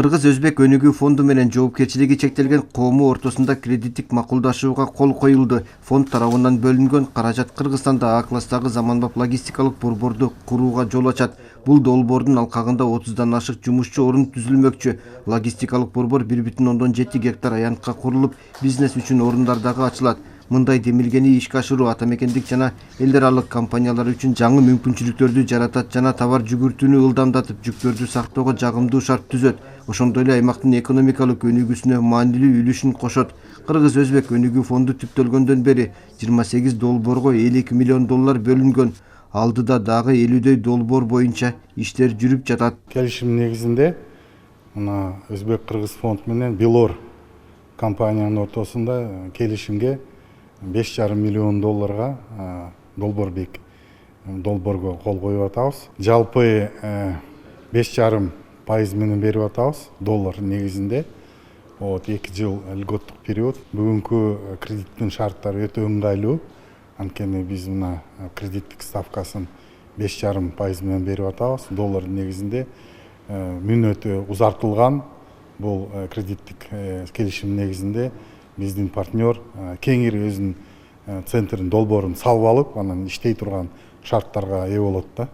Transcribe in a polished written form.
Кыргыз-Өзбек өнүгүү фонду менен жоопкерчилиги чектелген коому ортосунда кредиттик макулдашууга кол коюлду. Фонд тарабынан бөлүнгөн каражат Кыргызстанда А класстагы заманбап логистикалык борборду курууга жол ачат. Бул долбоордун алкагында 30дан ашык жумушчу орун түзүлмөкчү. Логистикалык борбор 1,7 гектар аянтка курулуп, бизнес үчүн орундар дагы ачылат. Мындай демилгени ишке ашыруу ата мекендик жана эл аралык компаниялар үчүн жаңы мүмкүнчүлүктөрдү жаратат жана товар жүгүртүүнү ылдамдатып, жүктөрдү сактоого жагымдуу шарт түзөт. Ошондой эле аймактын экономикалык өнүгүүсүнө маанилүү үлүшүн кошот. Кыргыз-Өзбек өнүгүү фонду түптөлгөндөн бери 28 долбоорго 52 миллион доллар бөлүнгөн. Алдыда дагы 50дөй долбоор боюнча иштер жүрүп жатат. Келишим негизинде мына Өзбек-Кыргыз фонд менен Белор компаниянын ортосунда келишимге 5,5 миллион долларга долбоорго кол коюп атабыз. Жалпы 5,5% менен берип атабыз доллар негизинде. 2 жыл льготтук период. Бүгүнкү кредиттин шарттары өтө ыңгайлуу. Анткени биз мына кредиттик ставкасын 5,5% менен берип атабыз доллар негизинде. Мүнөтү узартылган бул кредиттик келишим негизинде биздин партнер кеңири өзүнүн центрин долбоорун салып алып, анан иштей турган шарттарга ээ болот да.